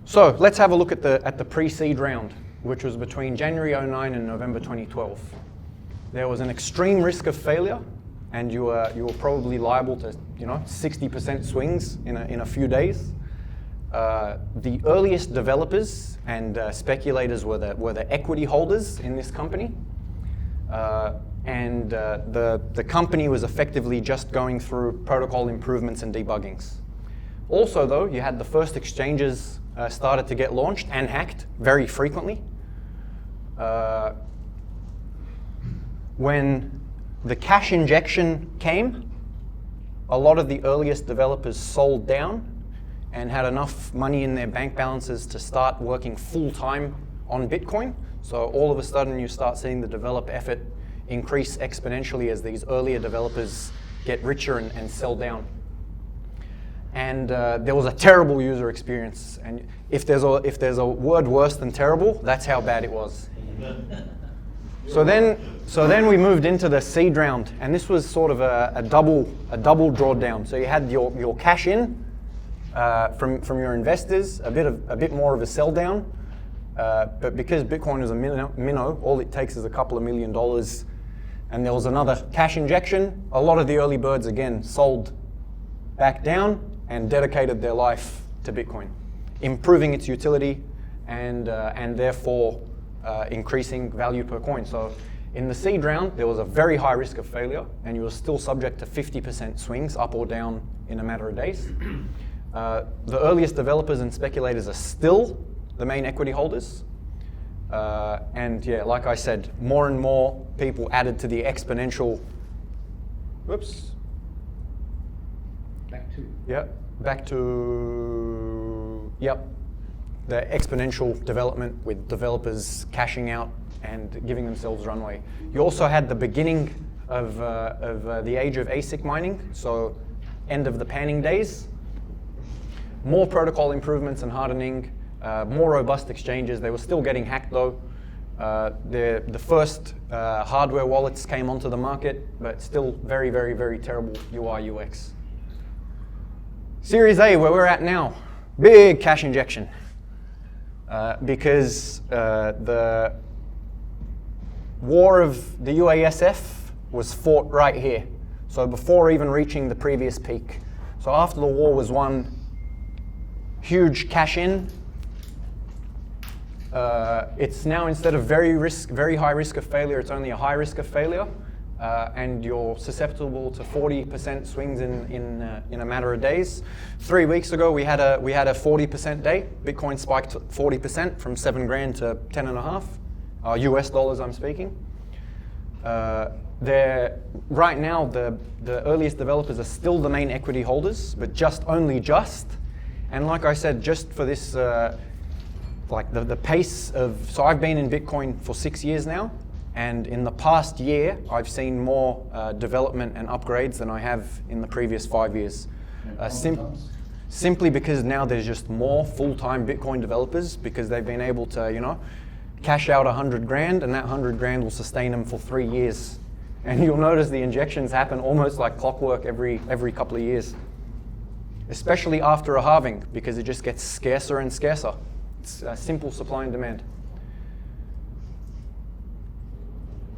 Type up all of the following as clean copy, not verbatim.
So let's have a look at the pre-seed round, which was between January 09 and November 2012. There was an extreme risk of failure, and you were probably liable to 60% swings in a few days. The earliest developers and speculators were the equity holders in this company, and the company was effectively just going through protocol improvements and debuggings. Also, though, you had the first exchanges started to get launched and hacked very frequently. When the cash injection came, a lot of the earliest developers sold down and had enough money in their bank balances to start working full-time on Bitcoin. So all of a sudden you start seeing the developer effort increase exponentially as these earlier developers get richer and sell down. And there was a terrible user experience. And if there's a word worse than terrible, that's how bad it was. So then we moved into the seed round, and this was sort of a double drawdown. So you had your cash in from your investors, a bit more of a sell down, but because Bitcoin is a minnow, all it takes is a couple of $1 million, and there was another cash injection. A lot of the early birds again sold back down and dedicated their life to Bitcoin, improving its utility and therefore increasing value per coin. So in the seed round, there was a very high risk of failure, and you were still subject to 50% swings up or down in a matter of days. The earliest developers and speculators are still the main equity holders. And yeah, like I said, more and more people added to the exponential, the exponential development with developers cashing out and giving themselves runway. You also had the beginning of the age of ASIC mining, so end of the panning days. More protocol improvements and hardening, more robust exchanges. They were still getting hacked though. The first hardware wallets came onto the market, but still very, very, very terrible UI UX. Series A, where we're at now, big cash injection. Because the war of the UASF was fought right here. So before even reaching the previous peak. So after the war was won, huge cash in. It's now, instead of very high risk of failure, it's only a high risk of failure. And you're susceptible to 40% swings in a matter of days. 3 weeks ago, we had a 40% day. Bitcoin spiked 40% from 7 grand to 10.5 US dollars. I'm speaking. Right now, the earliest developers are still the main equity holders, but only just. And like I said, just for this, like the pace of. So I've been in Bitcoin for 6 years now. And in the past year, I've seen more development and upgrades than I have in the previous 5 years. Simply because now there's just more full-time Bitcoin developers, because they've been able to, cash out 100 grand, and that 100 grand will sustain them for 3 years. And you'll notice the injections happen almost like clockwork every couple of years, especially after a halving, because it just gets scarcer and scarcer. It's simple supply and demand.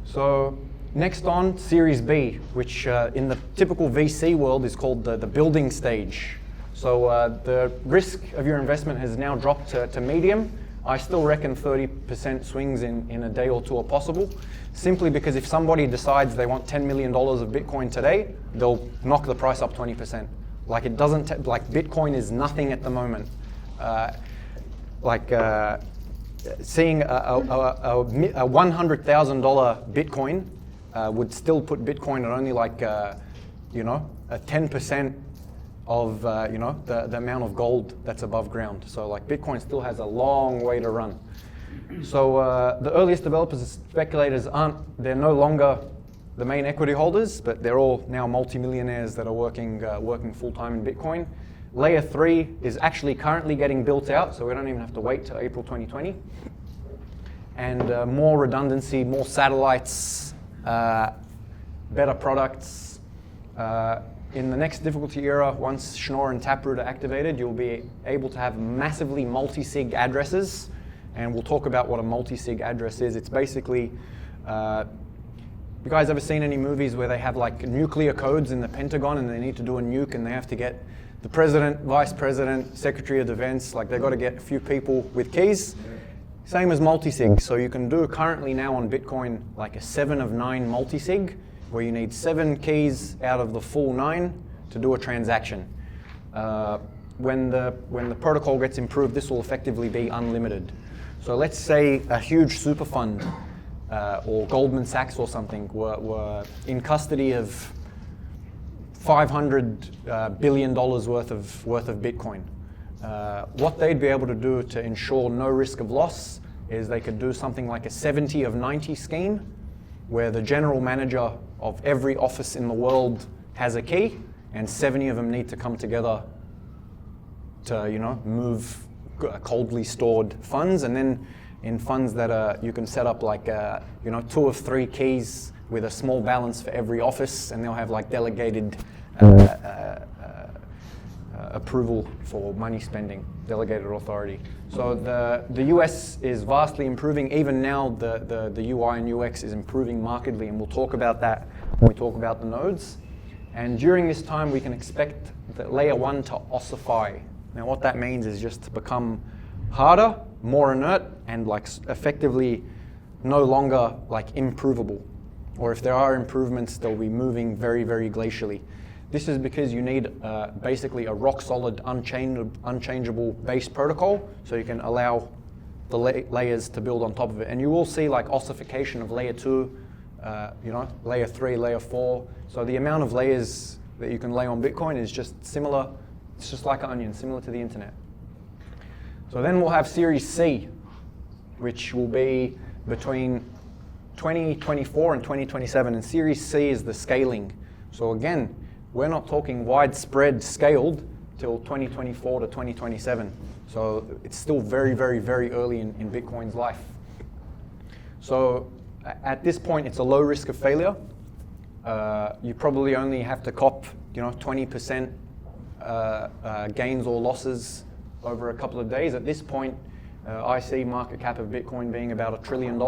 So next on, Series B, which in the typical VC world is called the building stage. So the risk of your investment has now dropped to medium. I still reckon 30% swings in a day or two are possible, simply because if somebody decides they want $10 million of Bitcoin today, they'll knock the price up 20%. Like it doesn't, like Bitcoin is nothing at the moment. Seeing a $100,000 Bitcoin would still put Bitcoin at only like a 10% of the amount of gold that's above ground. So like Bitcoin still has a long way to run. So the earliest developers and speculators they're no longer the main equity holders, but they're all now multimillionaires that are working full-time in Bitcoin. Layer 3 is actually currently getting built out, so we don't even have to wait till April 2020. And more redundancy, more satellites, better products. in the next difficulty era, once Schnorr and Taproot are activated, you'll be able to have massively multi-sig addresses, and we'll talk about what a multi-sig address is. It's basically, you guys ever seen any movies where they have like nuclear codes in the Pentagon and they need to do a nuke and they have to get the president, vice president, secretary of defense, like they've got to get a few people with keys? Same as multi-sig. So you can do currently now on Bitcoin like a 7 of 9 multi-sig, where you need 7 keys out of the full 9 to do a transaction. When the protocol gets improved, this will effectively be unlimited. So let's say a huge super fund or Goldman Sachs or something were in custody of $500 billion worth of Bitcoin. What they'd be able to do to ensure no risk of loss is they could do something like a 70 of 90 scheme, where the general manager of every office in the world has a key, and 70 of them need to come together to, move coldly stored funds. And then in funds that are, you can set up like, 2 of 3 keys with a small balance for every office, and they'll have like delegated approval for money spending, delegated authority. So the US is vastly improving. Even now, the UI and UX is improving markedly, and we'll talk about that when we talk about the nodes. And during this time, we can expect the layer 1 to ossify. Now, what that means is just to become harder, more inert, and like effectively no longer like improvable. Or if there are improvements, they'll be moving very, very glacially. This is because you need basically a rock-solid, unchangeable base protocol, so you can allow the layers to build on top of it. And you will see like ossification of layer 2, layer 3, layer 4. So the amount of layers that you can lay on Bitcoin is just similar. It's just like an onion, similar to the internet. So then we'll have Series C, which will be between 2024 and 2027. And Series C is the scaling. So again, we're not talking widespread scaled till 2024 to 2027. So it's still very, very, very early in Bitcoin's life. So at this point, it's a low risk of failure. You probably only have to cop 20% gains or losses over a couple of days. At this point, I see market cap of Bitcoin being about $1 trillion.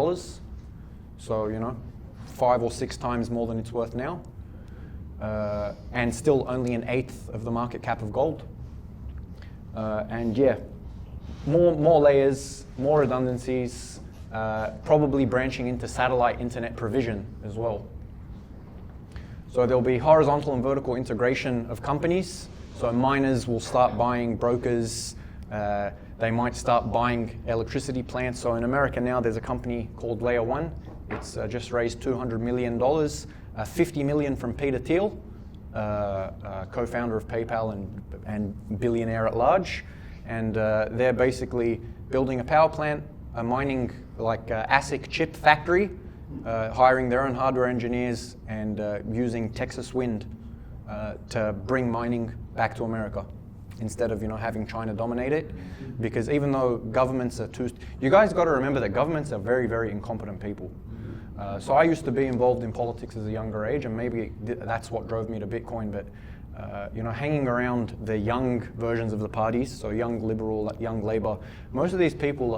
So 5 or 6 times more than it's worth now. And still only 1/8 of the market cap of gold. And yeah, more layers, more redundancies, probably branching into satellite internet provision as well. So there'll be horizontal and vertical integration of companies. So miners will start buying brokers. They might start buying electricity plants. So in America now, there's a company called Layer 1. It's just raised $200 million. 50 million from Peter Thiel, co-founder of PayPal and billionaire at large. And they're basically building a power plant, a mining like ASIC chip factory, hiring their own hardware engineers, and using Texas wind to bring mining back to America instead of having China dominate it. Because even though governments are you guys got to remember that governments are very, very incompetent people. So I used to be involved in politics as a younger age, and maybe that's what drove me to Bitcoin. But hanging around the young versions of the parties, so young Liberal, young Labour, most of these people,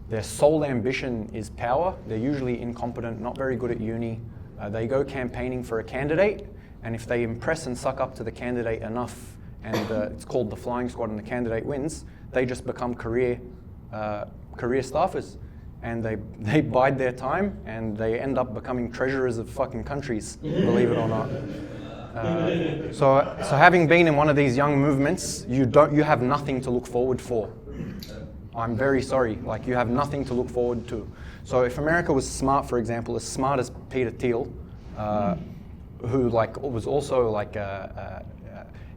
their sole ambition is power. They're usually incompetent, not very good at uni. They go campaigning for a candidate, and if they impress and suck up to the candidate enough, and it's called the flying squad, and the candidate wins, they just become career staffers. And they bide their time, and they end up becoming treasurers of fucking countries, believe it or not. So having been in one of these young movements, you have nothing to look forward for. I'm very sorry, like you have nothing to look forward to. So if America was smart, for example, as smart as Peter Thiel, who was also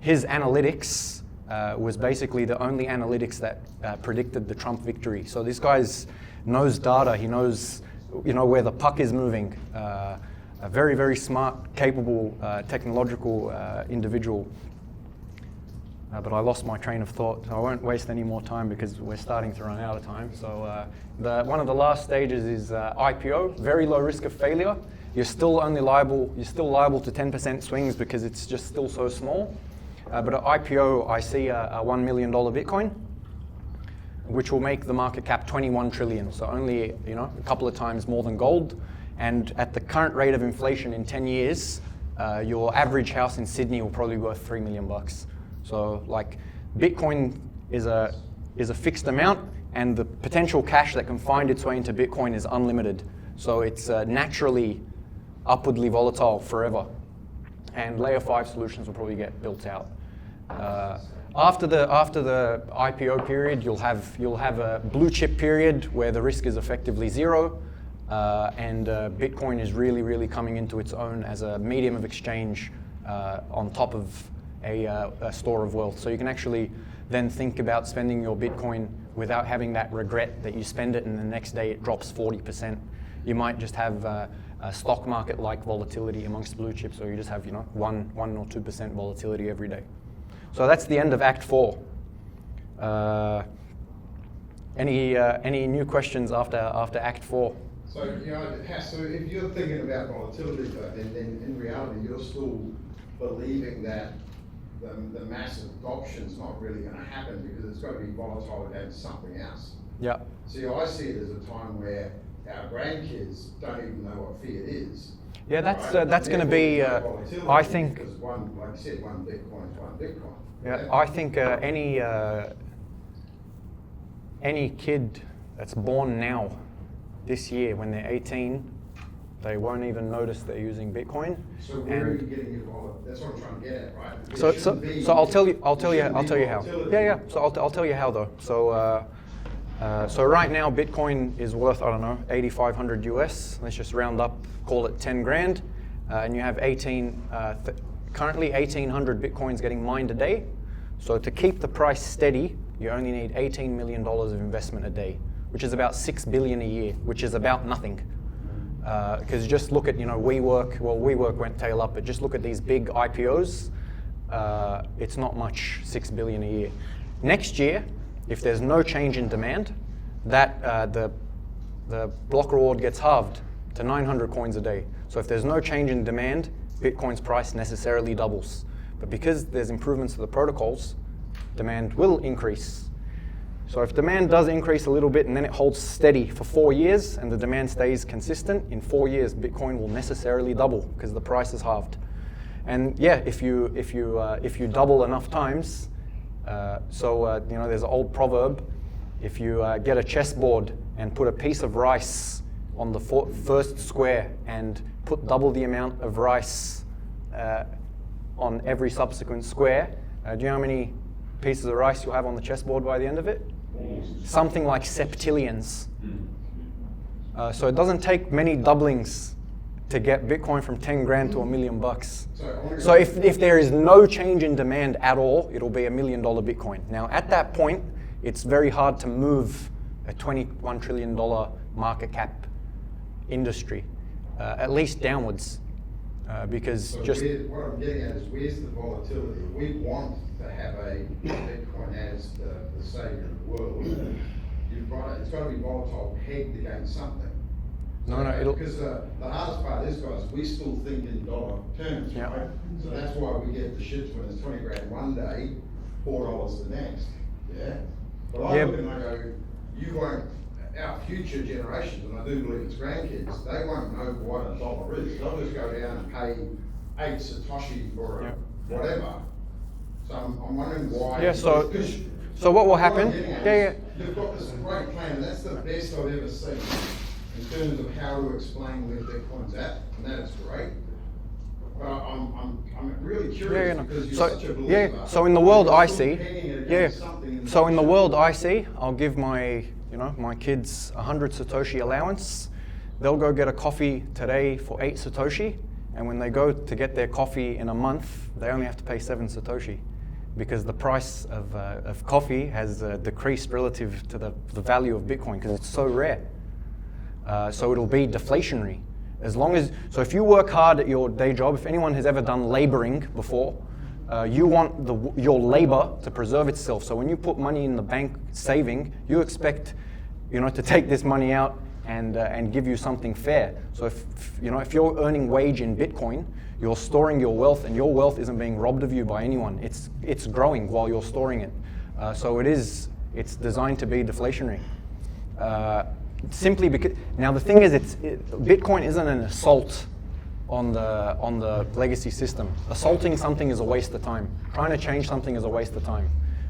his analytics was basically the only analytics that predicted the Trump victory. So this guy's knows data. He knows, where the puck is moving. A very, very smart, capable, technological individual. But I lost my train of thought, so I won't waste any more time because we're starting to run out of time. So one of the last stages is IPO, very low risk of failure. you're still liable to 10% swings because it's just still so small. But at IPO, I see a $1 million Bitcoin, which will make the market cap 21 trillion. So only, a couple of times more than gold. And at the current rate of inflation in 10 years, your average house in Sydney will probably be worth $3 million. So like Bitcoin is a fixed amount, and the potential cash that can find its way into Bitcoin is unlimited. So it's naturally upwardly volatile forever. And layer 5 solutions will probably get built out. After the IPO period, you'll have a blue chip period where the risk is effectively zero, and Bitcoin is really coming into its own as a medium of exchange on top of a store of wealth. So you can actually then think about spending your Bitcoin without having that regret that you spend it and the next day it drops 40%. You might just have a stock market-like volatility amongst blue chips, or you just have 1 or 2% volatility every day. So that's the end of Act 4. Any new questions after Act 4? So if you're thinking about volatility, then in reality you're still believing that the massive adoption's not really going to happen because it's got to be volatile against something else. Yeah. See, I see it as a time where our grandkids don't even know what fiat is. Yeah, that's going to be. I think. Because one, like you said, one Bitcoin is one Bitcoin. Yeah, I think any kid that's born now, this year, when they're 18, they won't even notice they're using Bitcoin. So where are you getting your wallet? That's what I'm trying to get at, right? So I'll tell you how. Yeah. So I'll tell you how though. So right now Bitcoin is worth, I don't know, 8,500 US. Let's just round up, call it 10 grand, and you have currently 1,800 Bitcoins getting mined a day. So to keep the price steady, you only need $18 million of investment a day, which is about $6 billion a year, which is about nothing. Because just look at, WeWork. Well, WeWork went tail up, but just look at these big IPOs. It's not much, $6 billion a year. Next year, if there's no change in demand, the block reward gets halved to 900 coins a day. So if there's no change in demand, Bitcoin's price necessarily doubles. But because there's improvements to the protocols, demand will increase. So if demand does increase a little bit and then it holds steady for 4 years and the demand stays consistent, in 4 years Bitcoin will necessarily double because the price is halved. And yeah, if you double enough times, there's an old proverb: if you get a chessboard and put a piece of rice on the first square and put double the amount of rice on every subsequent square, do you know how many pieces of rice you'll have on the chessboard by the end of it? Something like septillions. So it doesn't take many doublings to get Bitcoin from 10 grand to $1 million bucks. So if there is no change in demand at all, it'll be $1 million Bitcoin. Now at that point, it's very hard to move a $21 trillion market cap industry, at least downwards, because so just... what I'm getting at is, where's the volatility? We want to have a Bitcoin as the savior of the world. It's got to be volatile, pegged against something. Because the hardest part is, guys, we still think in dollar terms, yeah. Right? So that's why we get the shits when it's 20 grand one day, $4 the next. Yeah. But I look and I go, you won't. Our future generations, and I do believe it's grandkids, they won't know what a dollar is. They'll just go down and pay 8 Satoshi for whatever. So I'm wondering why. Yeah. So what will happen? You've got this great plan, and that's the best I've ever seen in terms of how to explain where Bitcoin's at, and that is great. But I'm really curious because you're such a believer. Yeah. So in the world I see, So in the world I see, I'll give my kids 100 Satoshi allowance. They'll go get a coffee today for 8 Satoshi, and when they go to get their coffee in a month, they only have to pay 7 Satoshi, because the price of coffee has decreased relative to the value of Bitcoin because it's so rare. So it'll be deflationary. So if you work hard at your day job, if anyone has ever done laboring before, you want your labor to preserve itself. So when you put money in the bank saving, you expect to take this money out and give you something fair. So if you're earning wage in Bitcoin, you're storing your wealth, and your wealth isn't being robbed of you by anyone. It's growing while you're storing it. So it's designed to be deflationary. Simply because now the thing is, Bitcoin isn't an assault on the legacy system. Assaulting something is a waste of time. Trying to change something is a waste of time.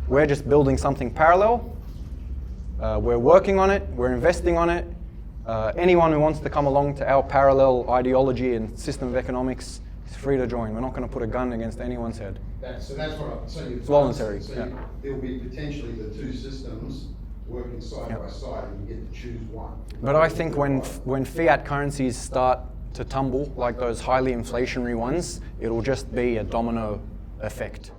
We're just building something parallel. We're working on it. We're investing on it. Anyone who wants to come along to our parallel ideology and system of economics is free to join. We're not going to put a gun against anyone's head. That's what I'm saying. It's voluntary. So yeah. There'll be potentially the two systems working side by side, and you get to choose one. But I think when fiat currencies start to tumble, like those highly inflationary ones, it'll just be a domino effect.